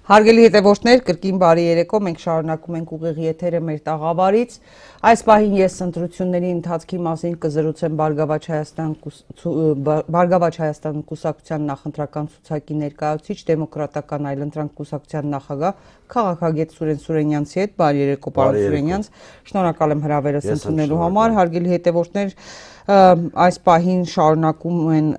Հարգելի հետևորդներ, կրկին բարի երեկո, մենք շարունակում ենք ուղիղ եթերը մեր տաղավարից։ Այս պահին ես ընտրությունների ընթացքի մասին կզրուցեմ Բարգավաճ Հայաստան կուսակցության նախընտրական ցուցակի ներկայացուցիչ դեմոկրատական այլընտրանք կուսակցության նախագահ քաղաքագետ Սուրեն Սուրենյանցի հետ։ Բարի երեկո, պարոն Սուրենյանց։ Շնորհակալ եմ հրավերս ընդունելու համար։ Հարգելի հետևորդներ, այս պահին շարունակում են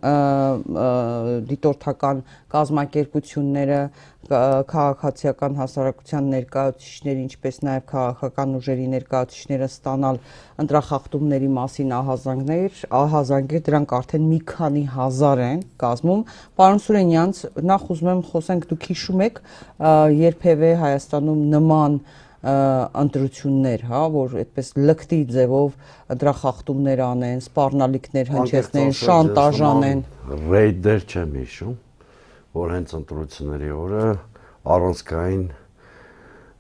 դիտորդական կազմակերպությունները քաղաքացիական հասարակության ներկայացուցիչների, ինչպես նաև քաղաքական ուժերի ներկայացուցիչները ստանալ ընտրախախտումների մասին ահազանգեր, դրանք արդեն մի քանի հազար են կազմում։ Պարոն Սուրենյանց, նախ ուզում եմ խոսենք, դուք հիշում եք երբևէ Հայաստանում նման ընտրություններ, որ այդպես լկտի ձևով ընտրախախտումներ անեն, սպառնալիքներ հնչեցնեն, շանտաժ անեն։ Ռեյդեր չեմ հիշում, որ հենց ընտրությունների օրը առանցքային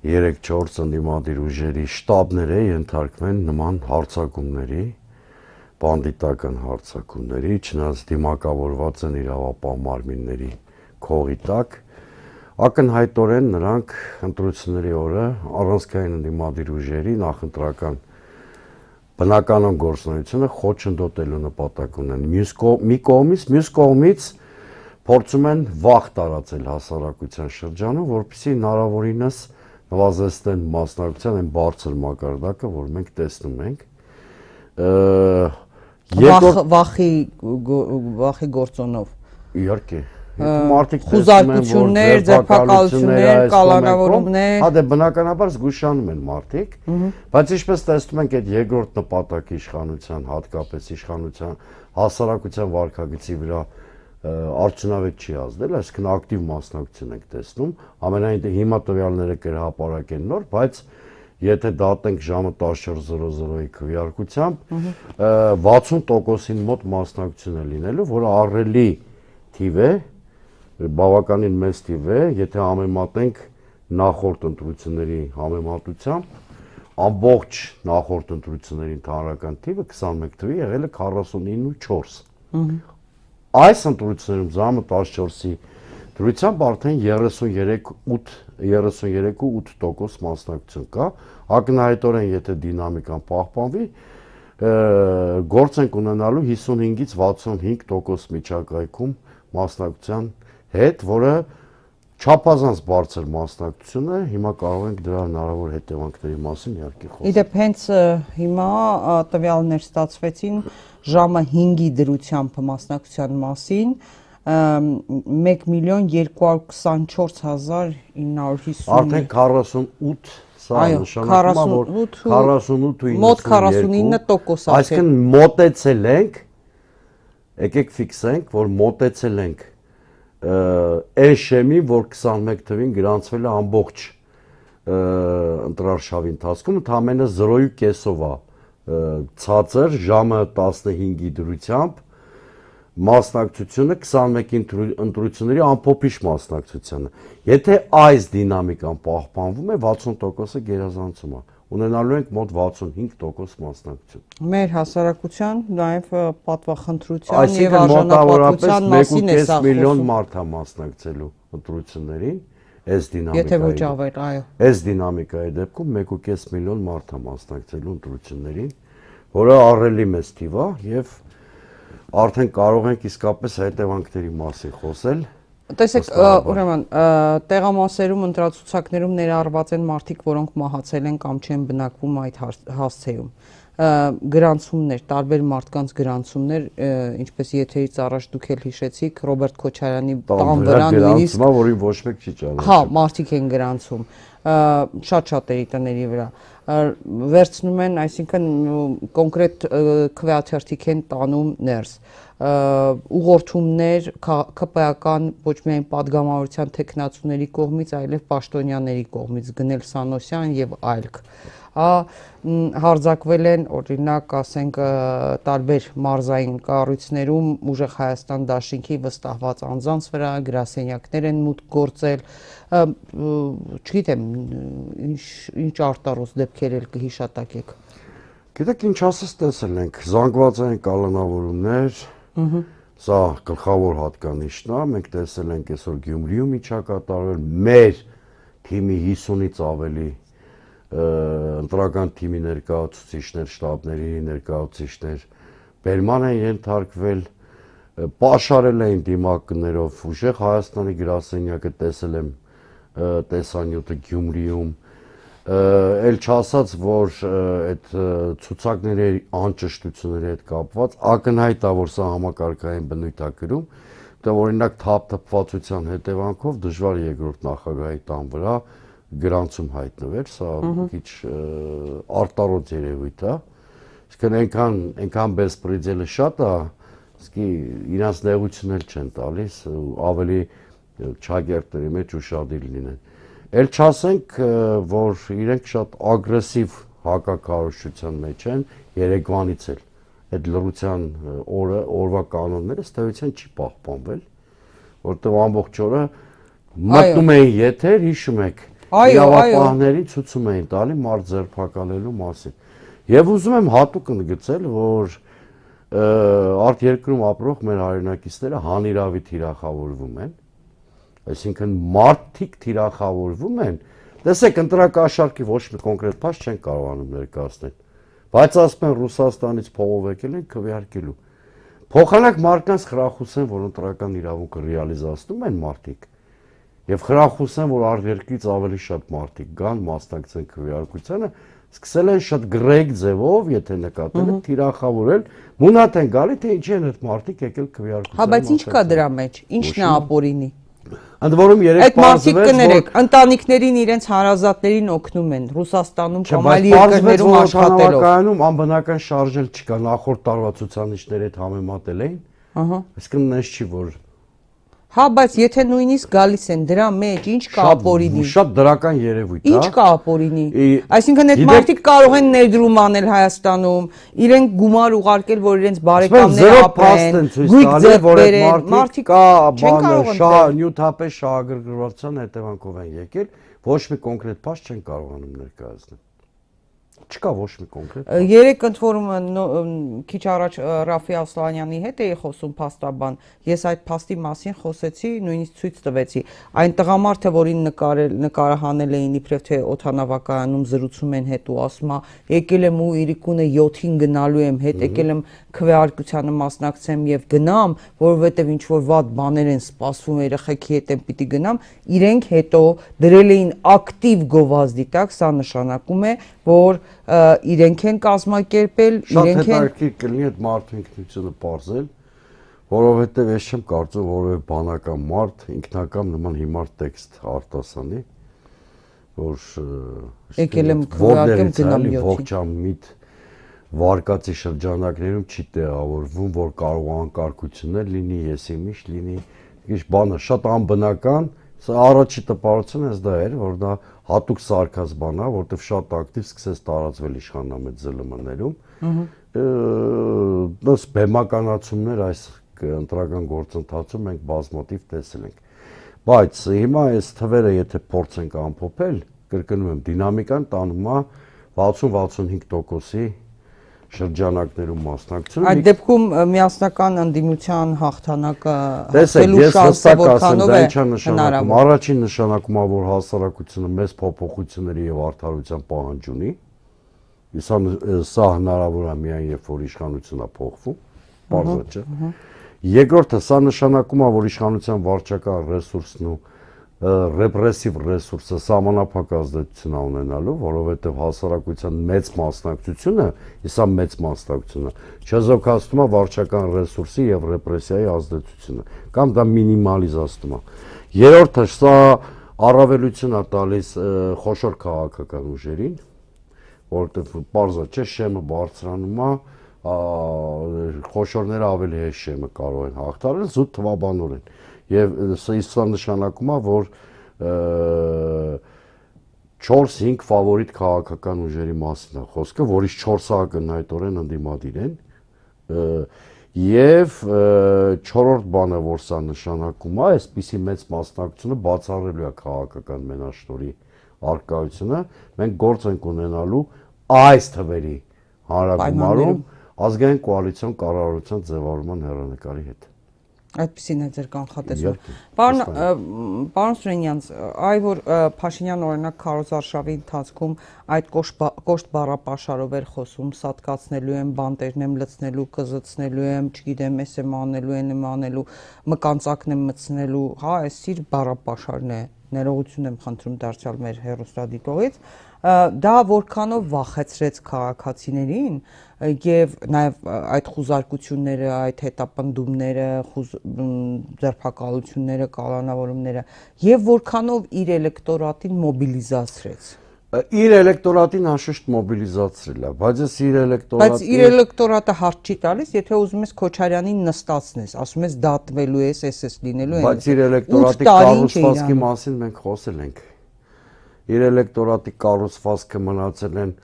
3-4 ընդդիմադիր ուժերի շտաբներ ենթարկվեն նման հարձակումների, բանդիտական հարձակումների, չնայած դիմակավորված են իրավապահ մարմինների քողի տակ, ակնհայտորեն նրանք ընտրությունների օրը առանցքային ընդդիմադիր ուժերի նախընտրական բնականon գործունեությունը խոչընդոտելու նպատակ ունեն։ Մյուս կողմից փորձում են վախ տարածել հասարակության շրջանում, որպեսզի հնարավորինս նվազեցնեն մասնակցության այն բարձր մակարդակը, որ մենք տեսնում ենք։ Վախի գործոնով։ Իհարկե։ Խուզարկություններ, ձերբակալություններ, կալանավորումներ։ Հա դե բնականաբար զգուշանում են մարդիկ, բայց ինչպես տեսնում ենք այդ երկրորդ նպատակի իշխանության, հատկապես իշխանության հասարակության վարքագծի վրա արդյունավետ չի ազդել, այսինքն ակտիվ մասնակցություն ենք տեսնում, ամենայն հիմա տվյալները կրահապարակ են նոր, բայց եթե դատենք ժամը 14:00-ի քվեարկությամբ 60%-ին մոտ մասնակցություն է լինելու, որը ահռելի թիվ է, բավականին մեծ թիվ է, եթե համեմատենք նախորդ ընտրությունների համեմատությամբ, ամբողջ նախորդ ընտրությունների ընդհանրական թիվը 21 թվի եղել է 49.4։ Այս ընտրություններում ժամը 14-ի դրությամբ արդեն 33.8% մասնակցություն կա, ակնհայտորեն եթե դինամիկան պահպանվի, գործ ենք ունենալու 55-ից 65% միջակայքում մասնակցության հետ, որը չափազանց բարձր մասնակցություն է, հիմա կարող ենք դրա հնարավոր հետևանքների մասին իհարկե խոսել։ Իդեպ հենց հիմա տվյալներ ստացվեցին ժամը 5-ի դրությամբ մասնակցության մասին 1.224.950 արդեն 48, սա նշանակում է, որ 48 մոտ 49%, այսինքն մոտեցել ենք, եկեք ֆիքսենք, որ մոտեցել ենք այն շեմի, որ 21 թվին գրանցվել է ամբողջ ընտրարշավի ընթացքում, ընդամենը 0.5-ով է ցածր ժամը 15-ի դրությամբ մասնակցությունը 21 ընտրությունների ամփոփիչ մասնակցությանը։ Եթե այս դինամիկան պահպանվում է, 60%-ը գերազանցում է, ունենալու ենք մոտ 65% մասնակցություն։ Մեր հասարակության նաև պատվախնդրության եւ արժանապատվության մասին է սա 1.5 միլիոն մարդ է մասնակցելու ընտրություններին, այս դինամիկայի։ Եթե ոչ ավել, այո։ Այս դինամիկայի դեպքում 1.5 միլիոն մարդ է մասնակցելու ընտրություններին, որը ահռելի մեծ թիվ է եւ արդեն կարող ենք իսկապես հետևանքների մասին խոսել։ Տեսեք, ուրեմն տեղամասերում ընտրացուցակներում ներառված են մարդիկ, որոնք մահացել են կամ չեն բնակվում այդ հասցեում։ Գրանցումներ, տարբեր մարդկանց գրանցումներ, ինչպես եթերից առաջ դուք էլ հիշեցիք, Ռոբերտ Քոչարյանի տան վրա նույնիսկ, որին ոչ մեկ չի ճանաչում։ Հա, մարդիկ են գրանցում, շատ-շատերի տների վրա վերցնում են, այսինքն կոնկրետ քվեաթերթիկ են տանում ներս, ուղղորդումներ ԿՊԱ-ական ոչ միայն падգամավորության թեկնածուների կողմից, այլև պաշտոնյաների կողմից, Գնել Սանոսյան եւ այլք, հարձակվել են, օրինակ, ասենք, տարբեր մարզային կառույցներում ուժեղ Հայաստան դաշինքի վստահված անձանց վրա գրասենյակներ են մուտք գործել, չգիտեմ, ինչ արտարոց դեպքեր էլ կհիշատակեք։ Գիտեք, ինչ ասես տեսել ենք, զանգվածային կալանավորումներ, սա գլխավոր հատկանիշն է, մենք տեսել ենք այսօր Գյումրիում միջակատարվել մեր թիմի 50-ից ավելի ընտրական թիմի ներկայացուցիչներ, շտաբների ներկայացուցիչներ բերման են ենթարկվել, պաշարել էին դիմակներով, ուժեղ Հայաստանի գրասենյակը տեսել եմ տեսանյութը Գյումրիում, էլ չասած, որ այդ ցուցակների անճշտությունների հետ կապված ակնհայտ է, որ սա համակարգային բնույթ է կրում, դա օրինակ թափթփվածության հետևանքով դժվար երկրորդ նախագահի տան վրա գրանցում հայտնվեր, սա քիչ արտարոց երևույթ է, իսկ այնքան բեսպրեդելը շատ է, իսկ իրանց նեղություն էլ չեն տալիս, ավելի չագերտների մեջ ուշադիր լինեն։ Էլ չասենք, որ իրենք շատ ագրեսիվ հակակառուցության մեջ են Երևանից էլ։ Այդ լրության օրվա կանոնները ստեղծության չի պահպանվել, որտեղ ամբողջ օրը մտնում էին եթեր, հիշում եք, իրավապահներին ցույցում էին տալի մարդ ձերբակալելու մասին։ Եվ ուզում եմ հատուկ ընդգծել, որ արտերկրում ապրող մեր հայրենակիցները հանիրավի թիրախավորվում են, այսինքն մարդիկ թիրախավորվում են, տեսեք ընտրակաշառքի ոչ մի կոնկրետ փաստ չեն կարողանում ներկայացնել, բայց ասում են Ռուսաստանից փողով եկել են քվեարկելու։ Փոխանակ մարդկանց խրախուսեն, որ ընտրական իրավունքը ռեալիզացնում են մարդիկ, եւ խրախուսեն, որ արտերկրից ավելի շատ մարդիկ գան, մասնակցեն քվեարկությանը, սկսել են շատ գրեգ ձևով, եթե նկատել եք, թիրախավորել, մունատ են գալի, թե ինչի են այդ մարդիկ եկել քվեարկության։ Հա, բայց ինչ կա դրա մեջ, ինչն է ապօրինի։ Ընդ որում երեք պարզվեց, որ ընտանիքներին իրենց հարազատներին օգնում են Ռուսաստանում կամ այլ երկրներում աշխատելով։ Համակայանում անբնական շարժել չկա, նախորդ տարվա ցուցանիշների հետ համեմատել էին։ Ահա։ Այսինքն նենց չի, որ Հա, բայց եթե նույնիսկ գալիս են դրա մեջ, ինչ կա ապօրինի։ Շատ դրական երևույթ է։ Ինչ կա ապօրինի։ Այսինքն այդ մարդիկ կարող են ներդրում անել Հայաստանում, իրենք գումար ուղարկել, որ իրենց բարեկամները ապրեն, գույք ձեռք բերեն, մարդիկ չեն կարող նյութապես շահագրգռվածության հետևանքով են եկել, ոչ մի կոնկրետ փաստ չեն կարողանում ներկայացնել։ Չկա ոչ մի կոնկրետ։ Երեք ընդ որում քիչ առաջ Ռաֆի Ասլանյանի հետ էի խոսում փաստաբան, ես այդ փաստի մասին խոսեցի, նույնիսկ ցույց տվեցի։ Այն տղամարդը, որին նկարահանել էին իբրև թե օդանավակայանում զրուցում են հետ ու ասում է, եկել եմ ու իրիկունը 7-ին գնալու եմ հետ, եկել եմ քվեարկությանը մասնակցեմ եւ գնամ, որովհետեւ ինչ որ վատ բաներ են սպասվում երեխեքի հետ եմ պիտի գնամ, իրենք հետո դրել էին ակտիվ գովազդի տակ, սա նշանակում է, որ իրենք են կազմակերպել, իրենք են Շատ հետաքրքիր կլինի այդ մարդու ինքնությունը պարզել, որովհետեւ ես չեմ կարծում, որովհետեւ բանական մարդ ինքնակամ նման հիմար տեքստ արտասանի, որ եկել եմ քվեարկեմ գնամ 7-ին։ Ողջամիտ վարկածի շրջանակներում չի տեղավորվում, որ կարող անկարգություններ լինի, եսիմիշ լինի, ինչ բանը շատ անբնական, սա առաջի տպարությունը դա էր, որ դա հատուկ սարքած բան է, որտեղ շատ ակտիվ սկսեց տարածվել իշխանամետ ԶԼՄ-ներում։ Դες բեմականացումներ այս ընտրական գործընթացում մենք բազմաթիվ տեսել ենք։ Բայց հիմա այս թվերը եթե փորձենք ամփոփել, կրկնում եմ, դինամիկան տանում է 60-65%-ի շրջանակներում մասնակցություն։ Այդ դեպքում միասնական ընդդիմության հաղթանակը հասնելու շանսը որքանով է հնարավոր։ Առաջին նշանակում է, որ հասարակությունը մեծ փոփոխությունների եւ արդարության պահանջ ունի։ Սա հնարավոր է միայն երբ որ իշխանությունն է փոխվում, բարձր չէ։ Երկրորդը սա նշանակում է, որ իշխանության վարչական ռեսուրսն ու ռեպրեսիվ ռեսուրսը սահմանափակ ազդեցություն ունենալու, որովհետև հասարակության մեծ մասնակցությունը, սա մեծ մասնակցությունը, չեզոքացնում է վարչական ռեսուրսի եւ ռեպրեսիայի ազդեցությունը, կամ դա մինիմալիզացնում է։ Երրորդը սա առավելություն է տալիս խոշոր քաղաքական ուժերին, որովհետև պարզա չէ, շեմը բարձրանում է, խոշորները ավելի հեշտ շեմը կարող են հաղթարել զուտ թվաբանորեն։ Եվ սա նշանակում է, որ 4-5 ֆավորիտ քաղաքական ուժերի մասին է խոսքը, որից 4-ը ակնհայտորեն ընդդիմադիր են, եւ 4-րդ բանը, որ սա նշանակում է, այսպիսի մեծ մասնակցությունը բացառելու է քաղաքական մենաշնորհի արկայությունը, մենք գործ ենք ունենալու այս թվերի հանրագումարում ազգային կոալիցիոն կառավարության ձևավորման հեռանկարի հետ։ Այդպեսին է ձեր կանխատեսում։ Պարոն Սուրենյան, այ որ Փաշինյան օրինակ քարոզարշավի ընթացքում այդ կոշտ բառապաշարով էր խոսում, սատկացնելու եմ, բանտերն եմ լցնելու, կզցնելու եմ, չգիտեմ, էս եմ անելու, այն եմ անելու, մկանծակն եմ մտցնելու, հա, այս իր բառապաշարն է։ Ներողություն եմ խնդրում դարձյալ մեր հեռուստադիտողից, դա որքանով վախեցրեց քաղաքացիներին եւ նաեւ այդ խուզարկությունները, այդ հետապնդումները, ձերբակալությունները, կալանավորումները եւ որքանով իր էլեկտորատին մոբիլիզացրեց։ Իր էլեկտորատին անշուշտ մոբիլիզացրել է, բայց իր էլեկտորատը հարց չի տալիս, եթե ուզում ես Քոչարյանին նստացնես, ասում ես դատվելու ես, էս լինելու, բայց իր էլեկտորատի կառուցվածքի մասին մենք խոսել ենք։ Իր էլեկտորատի կառուցվածքը մնացել են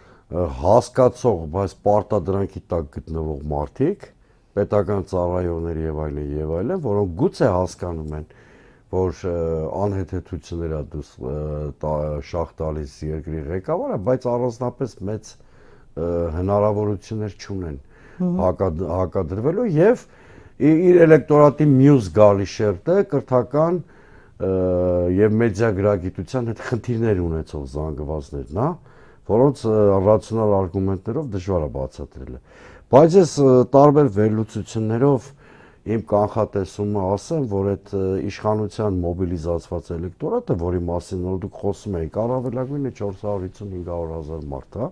հասկացող, բայց պարտադրանքի տակ գտնվող մարդիկ, պետական ծառայողներ եւ այլն, որոնք գուցե հասկանում են, որ անհեթեթություններ շահ տալիս երկրի ղեկավարը, բայց առանձնապես մեծ հնարավորություններ չունեն հակադրվելու եւ իր էլեկտորատի մյուս գալի շերտը կրթական եւ մեդիագրագիտության հետ խնդիրներ ունեցող զանգվածներն, հա, որոնց ռացիոնալ արգումենտներով դժվար է բացատրելը։ Բայց ես տարբեր վերլուծություններով իմ կանխատեսումը ասեմ, որ այդ իշխանության մոբիլիզացված էլեկտորատը, որի մասին որ դուք խոսում եք, առավելագույնը 450-500 մարդ, հա,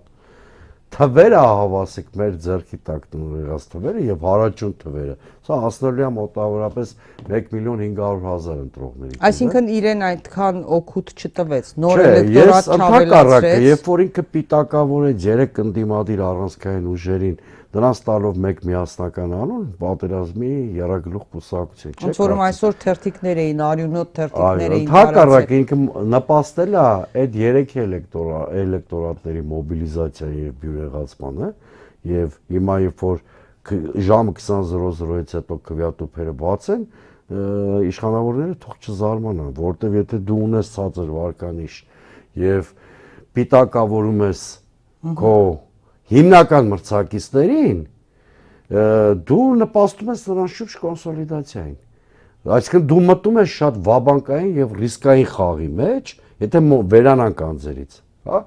թվերը հավասիկ մեր ձեռքի տակ եղած թվերը եւ հարաճուն թվերը։ Սա հասնելու է մոտավորապես 1.500.000 ընտրողների։ Այսինքն իրեն այդքան օգուտ չտվեց, նոր էլեկտորատ չավելացրեց։ Երբ որ ինքը պիտակավորեց 3 ընդդիմադիր առանցքային ուժերին, դրանց տալով մեկ միասնական անուն, պատերազմի երագլուխ կուսակցություն, չէ՞։ Ոնց որ այսօր թերթիկներ էին, արյունոտ թերթիկներ էին։ Հակառակ ինքը նպաստել է այդ 3 էլեկտորատների մոբիլիզացիան եւ բյուրեղացմանը, եւ հիմա երբ որ ժամը 20:00-ից հետո քվեատուփերը բացեն, իշխանավորները թող չզարմանան, որտեվ եթե դու ունես ցածր վարկանիշ եւ պիտակավորում ես քո հիմնական մրցակիցներին, դու նպաստում ես նրանց շուրջ կոնսոլիդացիային։ Այսինքն դու մտնում ես շատ վաբանկային եւ ռիսկային խաղի մեջ, եթե վերանանք անձերից, հա,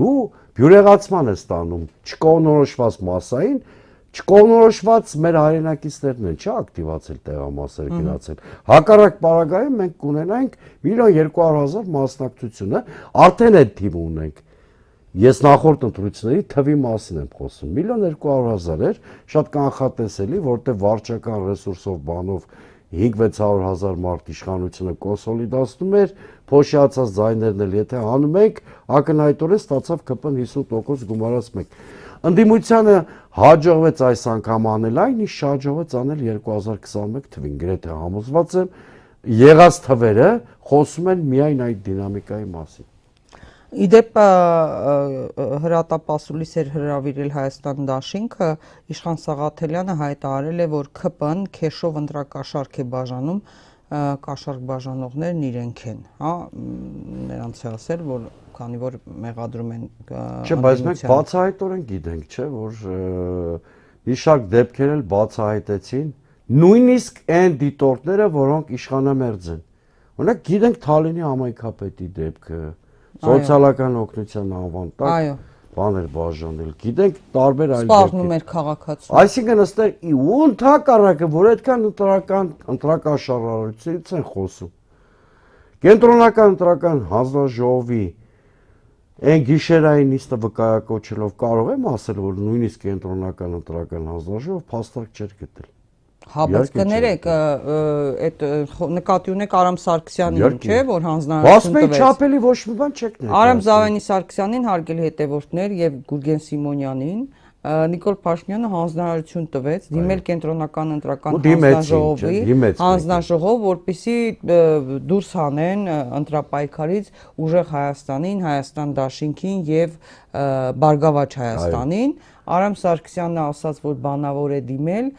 դու բյուրեղացման ես ստանում, չկողնորոշված մասային, չկողնորոշված մեր հայրենակիցներն են, չի ակտիվացել տեղամասերը գնացել։ Հակառակ պարագայում մենք կունենանք 1.200.000 մասնակցությունը, արդեն այդ թիվը ունենք։ Ես նախորդ ընտրությունների թվի մասին եմ խոսում, 1.200.000 էր, շատ կանխատեսելի, որտեղ վարչական ռեսուրսով բանով 500-600.000 մարդ իշխանությունը կոնսոլիդացնում էր, փոշիացած ձայներն էլ եթե անում եք, ակնհայտորեն ստացավ ԿՊ-ն 50% գումարած մեկ։ Ընդդիմությանը հաջողվեց այս անգամ անել այն, ինչ շահաջողվեց անել 2021 թվին, գրեթե համոզված եմ, եղած թվերը խոսում են միայն այդ դինամիկայի մասին։ Իդեպ հրատապասուլիս էր հրավիրել Հայաստան դաշինքը, Իշխան Սաղաթելյանը հայտարարել է, որ ԿՊ-ն քեշով ընտրակաշառք է բաժանում, կաշառք բաժանողներն իրենք են, հա, նրանց է ասել, որ քանի որ մեղադրում են Չէ, բայց մենք բացահայտորեն գիտենք, չէ, որ մի շարք դեպքեր էլ բացահայտեցին, նույնիսկ այն դիտորդները, որոնք իշխանամերձ են։ Օրինակ գիտենք Թալինի համայնքապետի դեպքը, սոցիալական օգնության անվան տակ բաներ բաժանել, գիտենք տարբեր այլ դեպքեր։ Սպառնում էր քաղաքացու։ Այսինքն ըստեղ ու ընդհակառակը, որ այդքան ընտրակաշառարարությունից են խոսում։ Կենտրոնական ընտրական հանձնաժողովի այն գիշերային նիստը վկայակոչելով կարող եմ ասել, որ նույնիսկ կենտրոնական ընտրական հանձնաժողովը փաստարկ չէր գտել։ Հա, բայց կներեք, այդ նկատի ունեք Արամ Սարգսյանին, չէ, որ հանձնարարություն տվեց։ Բասմեի չափելի ոչ մի բան չեք ներկայացնում։ Արամ Զավենի Սարգսյանին հարգելի հետևորդներ եւ Գուրգեն Սիմոնյանին Նիկոլ Փաշինյանը հանձնարարություն տվեց դիմել կենտրոնական ընտրական հանձնաժողովի հանձնաժողով, որպեսզի դուրս հանեն ընտրապայքարից ուժեղ Հայաստանին, Հայաստան դաշինքին եւ Բարգավաճ Հայաստանին։ Արամ Սարգսյանը ասաց, որ բանավոր է դիմել,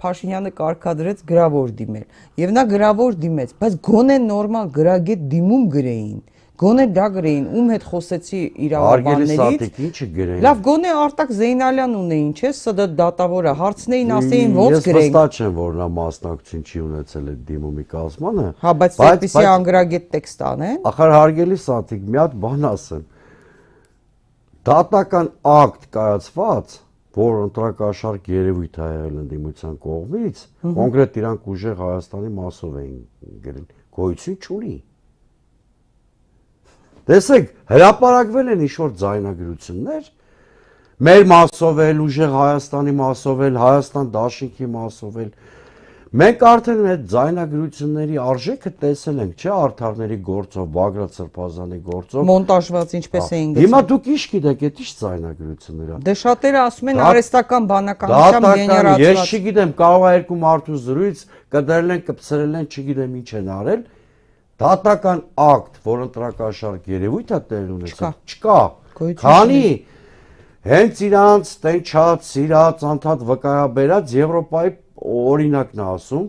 Փաշինյանը կարգադրեց գրավոր դիմել։ Եվ նա գրավոր դիմեց, բայց գոնե նորմալ գրագետ դիմում գրեին։ Գոնե դա գրեին, ում հետ խոսեցի իրավաբաններից։ Լավ, գոնե Արտակ Զեյնալյան ունեին, չէ՞, ՍԴ դատավորը, հարցնեին, ասեին ոնց գրենք։ Ես վստահ չեմ, որ նա մասնակցություն չի ունեցել այդ դիմումի կազմանը։ Հա, բայց այդպիսի անգրագետ տեքստ անեն։ Ախր հարգելի Սաթիկ, մի հատ բան ասեմ։ Դատական ակտ կայացված, որ ընտրակաշարք երևույթ է եղել ընդդիմության կողմից, կոնկրետ իրանք ուժեղ Հայաստանի մասով էին գրել, գոյություն չունի։ Տեսեք, հրապարակվել են ինչ-որ ձայնագրություններ, մեր մասով էլ, ուժեղ Հայաստանի մասով էլ, Հայաստան դաշինքի մասով էլ, մենք արդեն այդ ձայնագրությունների արժեքը տեսել ենք, չէ՞, Արթարների գործով, Բագրատ Սրբազանի գործով։ Մոնտաժված ինչպես էին գցել։ Հիմա դուք ինչ գիտեք, այդ ինչ ձայնագրություններ են։ Դե շատերը ասում են արհեստական բանականությամբ գեներացված։ Ես չգիտեմ, կարող է երկու մարդու զրույց կդրել են, կպցրել են, չգիտեմ ինչ են արել։ Դատական ակտ, որ ընտրակաշարք երևույթ է տեղ ունեցել, չկա։ Քանի հենց իրանց տենչած, սիրած, անդադ վկայաբերած Եվրոպայի օրինակն է ասում,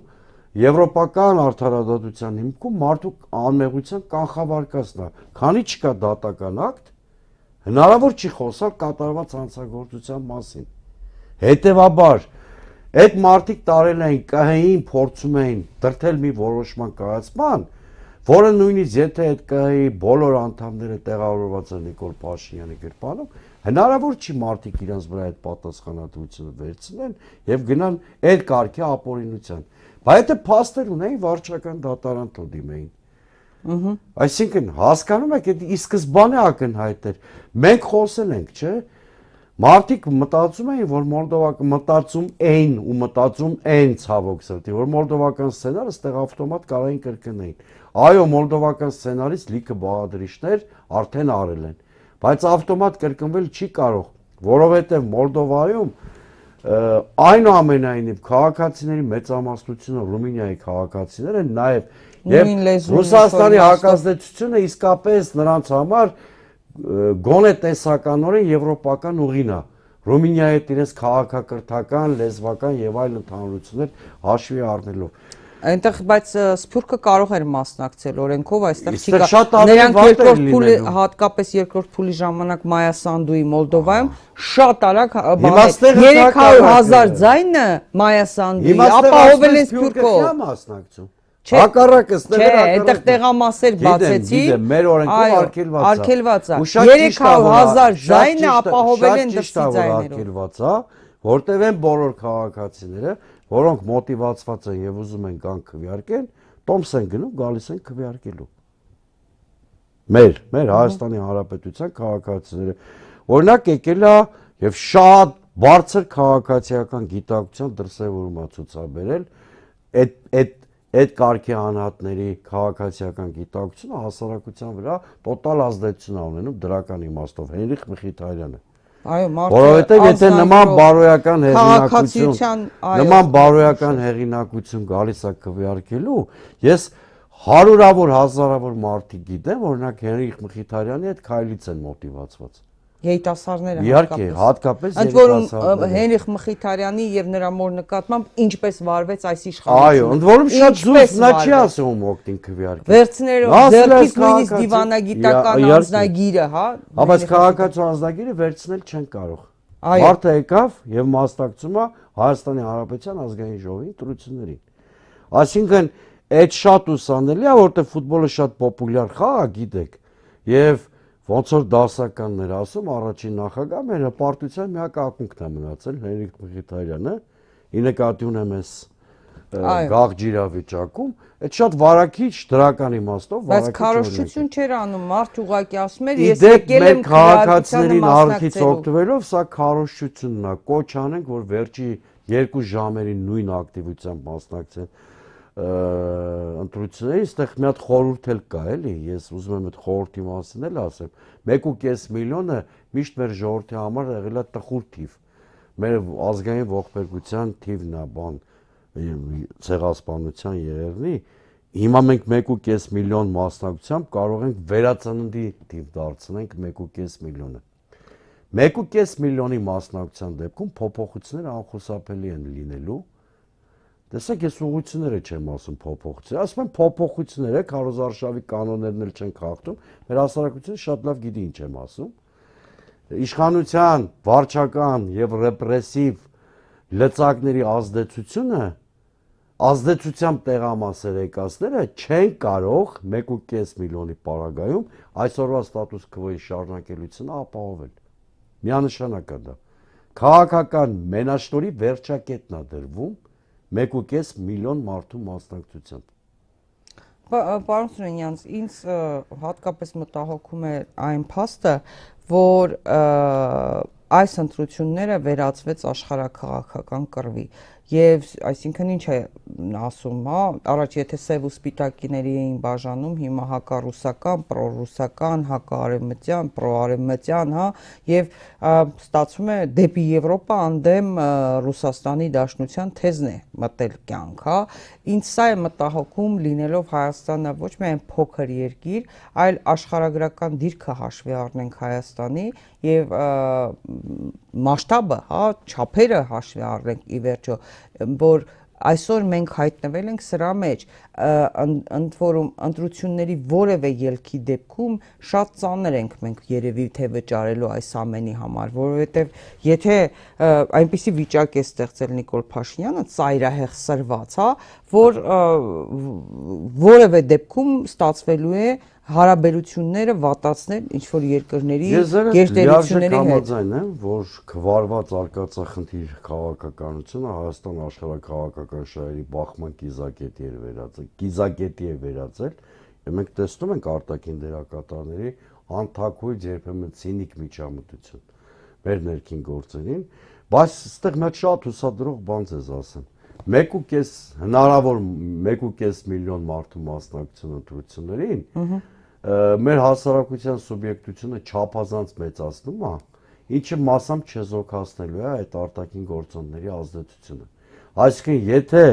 եվրոպական արդարադատության հիմքում մարդու անմեղության կանխավարկածն է։ Քանի չկա դատական ակտ, հնարավոր չի խոսալ կատարված հանցագործության մասին։ Հետևաբար, այդ մարդիկ տարել էին, ԿՀ-ին փորձում էին դրդել մի որոշման կայացման, որը նույնիսկ եթե այդ ԿՀ-ի բոլոր անդամները տեղավորված են Նիկոլ Փաշինյանի գրպանում, հնարավոր չի մարդիկ իրենց վրա այդ պատասխանատվությունը վերցնեն եւ գնան այդ կարգի ապօրինության։ Բայց եթե փաստեր ունեին, վարչական դատարան դիմեին։ Այսինքն հասկանում եք, այդ ի սկզբանե ակնհայտ էր։ Մենք խոսել ենք, չէ՞։ Մարդիկ մտածում էին, որ մտածում են ցավոք սրտի, որ մոլդովական սցենարը ստեղ ավտոմատ կարային կրկնեին։ Այո, մոլդովական սցենարից լիքը բաղադրիչներ արդեն արել են, բայց ավտոմատ կրկնվել չի կարող, որովհետև Մոլդովայում այնուամենայնիվ քաղաքացիների մեծամասնությունը Ռումինիայի քաղաքացիներ են, նաև Ռուսաստանի հակազդեցությունը իսկապես նրանց համար գոնե տեսականորեն եվրոպական ուղին է։ Ռումինիայի հետ իրենց քաղաքակրթական, լեզվական եւ այլ ընդհանրություններ հաշվի առնելով։ Այնտեղ բայց Սփյուռքը կարող էր մասնակցել օրենքով, այստեղ չի կարող։ Նրանք երկրորդ փուլի, հատկապես երկրորդ փուլի ժամանակ Մայա Սանդուի Մոլդովայում շատ արագ 300,000 ձայնը Մայա Սանդուի ապահովել են Սփյուռքով։ Հակառակը չէ, այնտեղ տեղամասեր բացեցին, մեր օրենքով արգելված է։ 300,000 ձայնը ապահովել են դրսի ձայներով։ Որտեղ են բոլոր քաղաքացիները, որոնք մոտիվացված են եւ ուզում են կան քվեարկեն, տոմս են գնում, գալիս են քվեարկելու։ Մեր Հայաստանի Հանրապետության քաղաքացիները օրինակ եկել է եւ շատ բարձր քաղաքացիական գիտակցության դրսևորում է ցուցաբերել այդ կարգի անհատների քաղաքացիական գիտակցությունը հասարակության վրա տոտալ ազդեցություն է ունենում դրական իմաստով Հենրիխ Մխիթարյանը։ Այո, որովհետև եթե նման բարոյական հեղինակություն գալիս է քվեարկելու, ես հարյուրավոր հազարավոր մարդիկ գիտեմ, օրինակ Հենրիխ Մխիթարյանի հետ քայլից են մոտիվացված։ Երիտասարդները իհարկե, հատկապես երիտասարդները։ Հենրիխ Մխիթարյանի եւ նրա մոր նկատմամբ ինչպես վարվեց այս իշխանությունը։ Այո, ընդ որում շատ զուտ նա չի ասում օգտին քվեարկել։ Վերցներով ձեռքից նույնիսկ դիվանագիտական անձնագիրը, հա։ Բայց քաղաքացու անձնագիրը վերցնել չեն կարող։ Մարդը եկավ եւ մասնակցում է Հայաստանի Հանրապետության ազգային ժողովի ընտրություններին։ Այսինքն այդ շատ ուսանելի է, որտեղ ֆուտբոլը շատ պոպուլյար խաղ է, գիտեք, եւ ոնց որ դասականներ ասում, առաջին նախագահ մեր հպարտության միակ ակունքն է մնացել Հենրիխ Մխիթարյանը, ի նկատի ունեմ այս գաղջիրավիճակում, այդ շատ վարակիչ դրական իմաստով վարակիչ։ Բայց քարոզչություն չէր անում, մարդ ուղղակի ասում էր, ես եկել եմ քաղաքացիներին արդից օգտվելով, սա քարոզչությունն է, կոչ անենք, որ վերջի 2 ժամերին նույն ակտիվությամբ մասնակցեն ընտրությունների, այստեղ մի հատ խորհուրդ էլ կա, էլի, ես ուզում եմ այդ խորհրդի մասին էլ ասեմ, 1.5 միլիոնը միշտ մեր ժողովրդի համար եղել է տխուր թիվ, մեր ազգային ողբերգության թիվն է, բան, ցեղասպանության եղերնի, հիմա մենք 1.5 միլիոն մասնակցությամբ կարող ենք վերածննդի թիվ դարձնենք 1.5 միլիոնը։ 1.5 միլիոնի մասնակցության դեպքում փոփոխությունները անխուսափելի են լինելու, Տեսեք, ես ուղղությունները չեմ ասում փոփոխություն, ասում եմ փոփոխությունները, քարոզարշավի կանոններն էլ չեն խախտում, մեր հասարակությունը շատ լավ գիտի ինչ եմ ասում։ Իշխանության, վարչական եւ ռեպրեսիվ լծակների ազդեցությամբ տեղամասեր եկածները չեն կարող 1.5 միլիոնի պարագայում այսօրվա ստատուս քվոյի շարունակելիությունը ապահովել։ Միանշանակ է դա։ Քաղաքական մենաշնորհի վերջակետն է դրվում 1.5 միլիոն մարդու մասնակցությամբ։ Պարոն Սուրենյանց, ինձ հատկապես մտահոգում է այն փաստը, որ այս ընտրությունները վերածվեց աշխարհաքաղաքական կռվի եւ այսինքն ինչ է ասում, հա, առաջ եթե սև ու սպիտակիների էին բաժանում, հիմա հակառուսական, պրոռուսական, հակարևմտյան, պրոարևմտյան, հա, եւ ստացվում է դեպի Եվրոպա անդեմ Ռուսաստանի Դաշնության թեզն է մտել կյանք, հա։ Ինձ սա է մտահոգում լինելով Հայաստանը ոչ միայն փոքր երկիր, այլ աշխարհագրական դիրքը հաշվի առնենք Հայաստանի եւ մասշտաբը, հա, չափերը հաշվի առնենք ի վերջո, որ այսօր մենք հայտնվել ենք սրա մեջ, ընդ որում ընտրությունների որևէ ելքի դեպքում շատ ծանր ենք մենք երևի թե վճարելու այս ամենի համար, որովհետև եթե այնպիսի վիճակ է ստեղծել Նիկոլ Փաշինյանը, ծայրահեղ սրված, հա, որ որևէ դեպքում ստացվելու է հարաբերությունները վատացնել ինչ-որ երկրների գերտերությունների հետ։ Համաձայն եմ, որ քվարված արկածախնդիր քաղաքականությունը Հայաստան աշխարհաքաղաքական շահերի բախման կիզակետի է վերածել, եւ մենք տեսնում ենք արտաքին դերակատարների անթակույց երբեմն ցինիկ միջամտություն մեր ներքին գործերին, բայց այստեղ մի շատ հուսադրող բան ձեզ ասեմ։ 1.5 հնարավոր 1.5 միլիոն մարդու մասնակցություն ընտրություններին մեր հասարակության սուբյեկտությունը չափազանց մեծացնում է, ինչը մասամբ չեզոքացնելու է այդ արտաքին գործոնների ազդեցությունը։ Այսինքն, եթե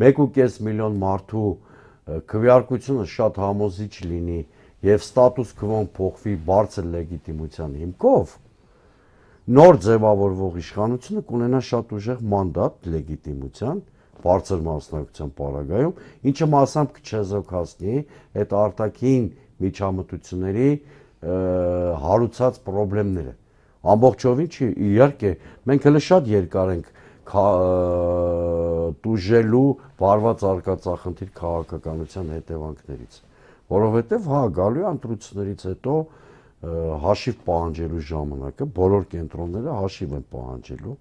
1.5 միլիոն մարդու քվեարկությունը շատ համոզիչ լինի եւ ստատուս քվոն փոխվի բարձր լեգիտիմության հիմքով, նոր ձևավորվող իշխանությունը կունենա շատ ուժեղ մանդատ լեգիտիմության բարձր մասնակցության պարագայում, ինչը մասամբ կչեզոքացնի այդ արտաքին միջամտությունների հարուցած խնդիրները։ Ամբողջովին չի, իհարկե, մենք հələ շատ երկար ենք տուժելու վարված արկածախնդիր քաղաքականության հետևանքներից, որովհետև հա գալու է ընտրություններից հետո հաշիվ պահանջելու ժամանակը, բոլոր կենտրոնները հաշիվ են պահանջելու,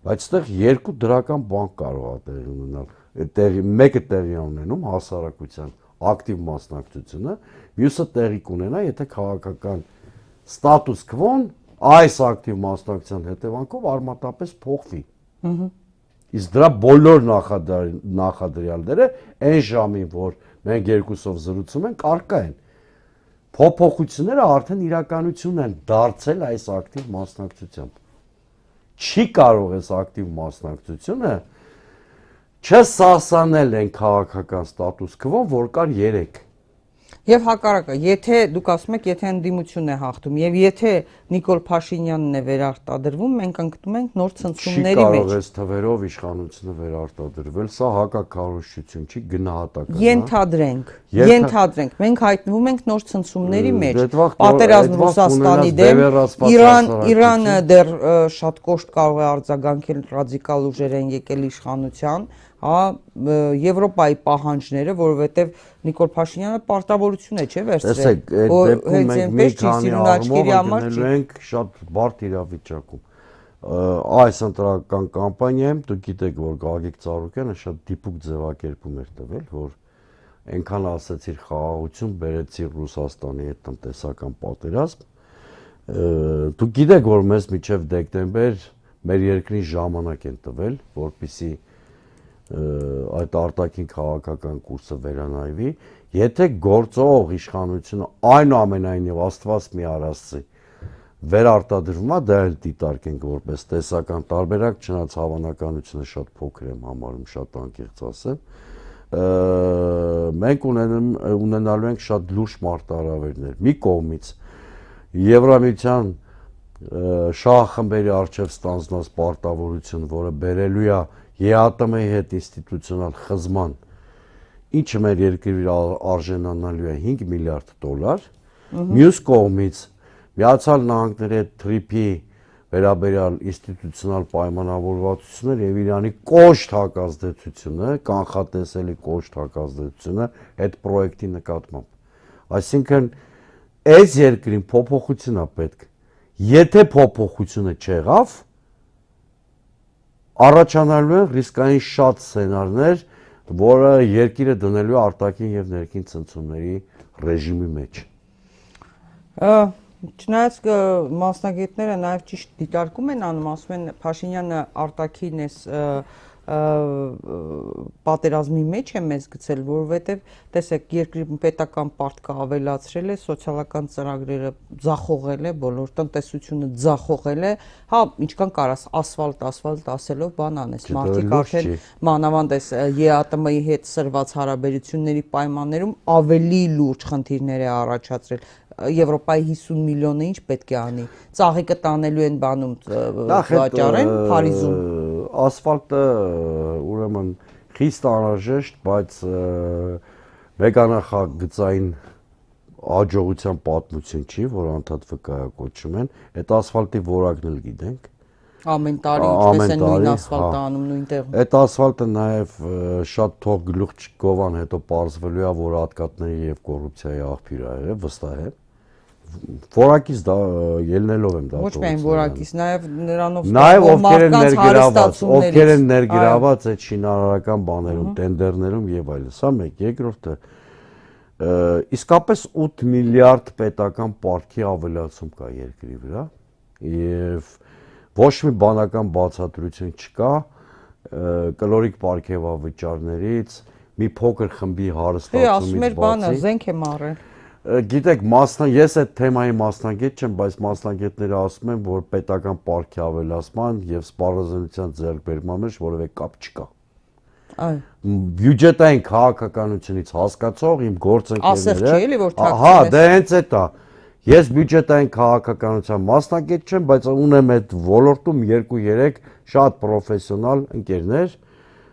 բայց այդտեղ երկու դրական բան կարող է տեղի ունենալ։ Մեկը տեղի ունենում հասարակության ակտիվ մասնակցությունը, մյուսը տեղի կունենա, եթե քաղաքական ստատուս քվոն այս ակտիվ մասնակցության հետևանքով արմատապես փոխվի։ Իսկ դրա բոլոր նախադրյալները այն ժամին, որ մենք երկուսով զրուցում ենք, արկա են։ Փոփոխությունները արդեն իրականություն են դարձել այս ակտիվ մասնակցությամբ։ Չի կարող այս ակտիվ մասնակցությունը չսասանել են քաղաքական ստատուս քվոն, որ կար 3։ Եվ հակառակը, եթե դուք ասում եք, եթե ընդդիմությունն է հաղթում եւ եթե Նիկոլ Փաշինյանն է վերարտադրվում, մենք ընկնում ենք նոր ցնցումների մեջ։ Չի կարող այս թվերով իշխանությունը վերարտադրվել, սա հակակառուցչություն չի, գնահատական է։ Ենթադրենք, մենք հայտնվում ենք նոր ցնցումների մեջ։ Պատերազմ Ռուսաստանի դեմ, Իրանը դեռ շատ կոշտ կարող է արձագանքել, ռադիկալ ուժեր են եկել իշխանության, հա, Եվրոպայի պահանջները, որովհետև Նիկոլ Փաշինյանը պարտավորություն է, չէ, վերցրել։ Տեսեք, այդ դեպքում մենք մի քանի առումով գտնելու ենք շատ բարդ իրավիճակում։ Այս ընտրական կամպանիայում դուք գիտեք, որ Գագիկ Ծառուկյանը շատ դիպուկ ձևակերպում էր տվել, որ այնքան ասեցիր խաղաղություն, բերեցիր Ռուսաստանի հետ տնտեսական պատերազմ։ Դուք գիտեք, որ մեզ մինչև դեկտեմբեր մեր երկրին ժամանակ են տվել, որպեսզի այդ արտաքին քաղաքական կուրսը վերանայվի, եթե գործող իշխանությունը այնուամենայնիվ Աստված մի արածի վերարտադրվում է, դա էլ դիտարկենք որպես տեսական տարբերակ, չնայած հավանականությունը շատ փոքր եմ համարում, շատ անկեղծ ասեմ, մենք ունենալու ենք շատ լուրջ մարտահրավերներ։ Մի կողմից Եվրամիության շահախմբերի առջև ստանձնած պարտավորություն, որը բերելու է ԵԱՏՄ-ի հետ ինստիտուցիոնալ խզման, ինչը մեր երկրի արժանանալու է 5 միլիարդ դոլար, մյուս կողմից Միացյալ Նահանգների հետ թրիփի վերաբերյալ ինստիտուցիոնալ պայմանավորվածություններ եւ Իրանի կոշտ հակազդեցությունը, կանխատեսելի կոշտ հակազդեցությունը այդ պրոյեկտի նկատմամբ։ Այսինքն այս երկրին փոփոխություն է պետք։ Եթե փոփոխությունը չեղավ, առաջանալու են ռիսկային շատ սցենարներ, որը երկիրը դնելու է արտաքին եւ ներքին ցնցումների ռեժիմի մեջ։ Չնայած մասնագետները նաև ճիշտ դիտարկում են անում, ասում են Փաշինյանը արտաքին էս պատերազմի մեջ է մեզ գցել, որովհետև տեսեք երկրի պետական պարտքը ավելացրել է, սոցիալական ծրագրերը ձախողել է, բոլոր տնտեսությունը ձախողել է, հա ինչքան կարաս ասֆալտ ասելով բան անես, մարդիկ արդեն մանավանդ էս ԵԱՏՄ-ի հետ սրված հարաբերությունների պայմաններում ավելի լուրջ խնդիրներ է առաջացրել։ Եվրոպայի 50 միլիոնը ինչ պետք է անի։ Ծաղիկը տանելու են բանում վաճառեն Փարիզում։ Ասֆալտը ուրեմն խիստ անհրաժեշտ, բայց մեկանախագծային հաջողության պատմություն չի, որ անդադ վկայակոչում են, այդ ասֆալտի որակն էլ գիտենք։ Ամեն տարի ինչպես են նույն ասֆալտը անում նույն տեղում։ Այդ ասֆալտը նաև շատ թող գլուխ չգովան, հետո պարզվելու է, որ ատկատների եւ կոռուպցիայի աղբյուր է, վստահ է։ Որակից դա ելնելով եմ դա։ Ոչ միայն որակից, նաև նրանով նաև ովքեր են ներգրաված այդ շինարարական բաներում, տենդերներում եւ այլն։ Սա մեկ, երկրորդը իսկապես 8 միլիարդ պետական պարտքի ավելացում կա երկրի վրա եւ ոչ մի բանական բացատրություն չկա կլորիկ պարգևավճարներից մի փոքր խմբի հարստացումից բանը զենք է մարել։ Գիտեք, ես այդ թեմայի մասնագետ չեմ, բայց մասնագետները ասում են, որ պետական պարտքի ավելացման եւ սպառազինության ձեռքբերման մեջ որևէ կապ չկա։ Բյուջետային քաղաքականությունից հասկացող իմ գործընկերները, հա, դա հենց է դա։ Ես բյուջետային քաղաքականության մասնագետ չեմ, բայց ունեմ այդ ոլորտում 2-3 շատ պրոֆեսիոնալ ընկերներ,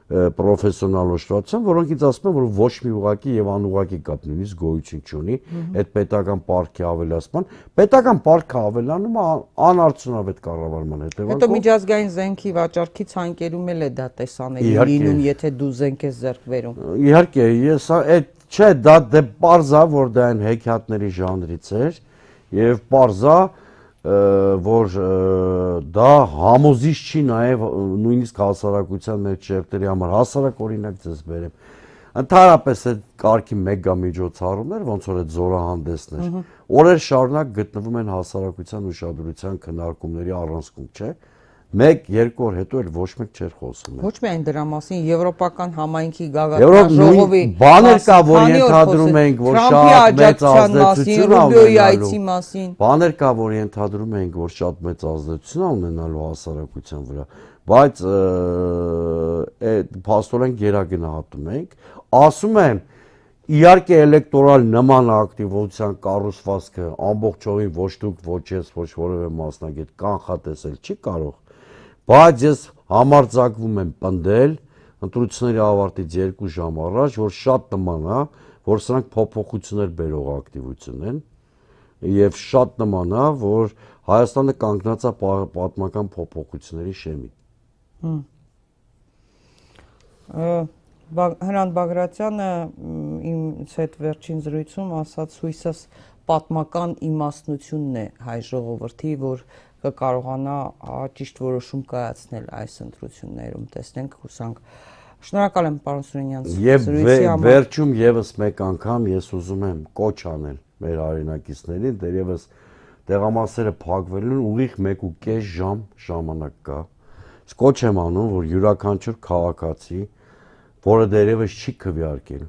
պրոֆեսիոնալ օժտվածության, որոնք ինձ ասում են, որ ոչ մի ուղղակի եւ անուղղակի կապ նույնիսկ գոյություն չունի այդ պետական պարտքի ավելացման։ Պետական պարտքը ավելանում է անարդյունավետ կառավարման հետևանքով։ Հետո միջազգային զենքի վաճառքի ցանկերում էլ է դա տեսանելի լինում, եթե դու զենք ես ձեռք բերում։ Իհարկե, ես այդ չէ, դա դե պարզա, որ դա այն հեքիաթների ժանրից էր եւ պարզա որ դա համոզիչ չի նաև նույնիսկ հասարակության մեջ շերտերի համար հասարակ օրինակ ձեզ բերեմ ընդհանրապես այդ կարգի մեգամիջոցառումներ ոնց որ այդ զորահանդեսներ օրեր շարունակ գտնվում են հասարակության ուշադրության քննարկումների առանցքում չէ 1-2 օր հետո էլ ոչ մեկ չէր խոսում ոչ միայն դրա մասին եվրոպական համայնքի գագաթնաժողովի բաներ կա որ ենթադրում ենք որ շատ մեծ ազդեցություն ունենալու բաներ կա որ ենթադրում ենք որ շատ մեծ ազդեցություն ունենալու հասարակության վրա բայց այդ փաստորեն գերագնահատում ենք ասում եմ իհարկե էլեկտորալ նման ակտիվության կառուցվածքը ամբողջովին ոչ դուք ոչ ես ոչ որևէ մասնագետ կանխատեսել չի կարող բայց ես համարձակվում եմ պնդել ընտրությունների ավարտից 2 ժամ առաջ, որ շատ նման է, որ սրանք փոփոխություններ բերող ակտիվություն են եւ շատ նման է, որ Հայաստանը կանգնած է պատմական փոփոխությունների շեմին։ Հրանտ Բագրատյանը ինձ հետ վերջին զրույցում ասաց հույսս պատմական իմաստնությունն է հայ ժողովրդի, որ կկարողանա ճիշտ որոշում կայացնել այս ընտրություններում, տեսնենք, հուսանք։ Շնորհակալ եմ, պարոն Սուրենյան, զրույցի համար։ Եվ վերջում եւս մեկ անգամ ես ուզում եմ կոչ անել մեր հայրենակիցներին, դեռևս տեղամասերը փակվելուն ուղիղ 1.5 ժամ ժամանակ կա։ Կոչ եմ անում, որ յուրաքանչյուր քաղաքացի, որը դեռևս չի քվեարկել,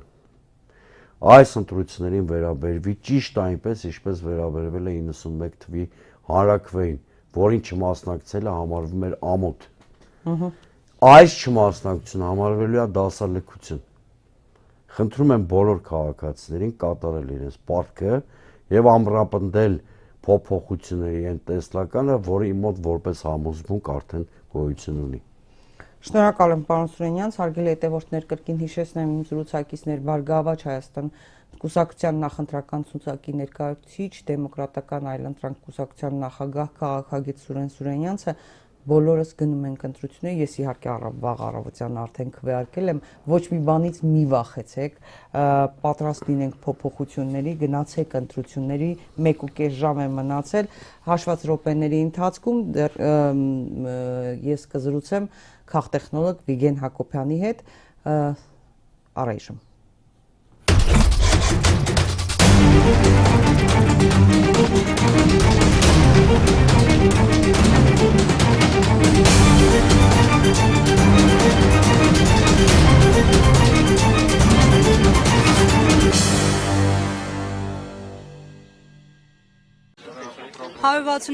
այս ընտրություններին վերաբերվի ճիշտ այնպես, ինչպես վերաբերվել է 91 թվականի հանրաքվեին, որին չմասնակցելը համարվում էր ամոթ։ Այս չմասնակցությունը համարվելու է դասալքություն։ Խնդրում եմ բոլոր քաղաքացիներին կատարել իրենց պարտքը եւ ամրապնդել փոփոխությունների այն տեսլականը, որը իմ մոտ որպես համոզմունք արդեն գոյություն ունի։ Շնորհակալ եմ պարոն Սուրենյան, հարգելի հետևորդներ, կրկին հիշեցնեմ իմ զրուցակիցներ Բարգավաճ Հայաստան կուսակցության նախընտրական ցուցակի ներկայացուցիչ, դեմոկրատական այլընտրանք կուսակցության նախագահ քաղաքագետ Սուրեն Սուրենյանցը բոլորս գնում ենք ընտրություններ, ես իհարկե վաղ առավոտյան արդեն քվեարկել եմ, ոչ մի բանից մի վախեցեք, պատրաստ լինենք փոփոխությունների, գնացեք ընտրությունների, 1.5 ժամ է մնացել, հաշված րոպեների ընթացքում ես կզրուցեմ քաղտեխնոլոգ Վիգեն Հակոբյանի հետ, առայժմ։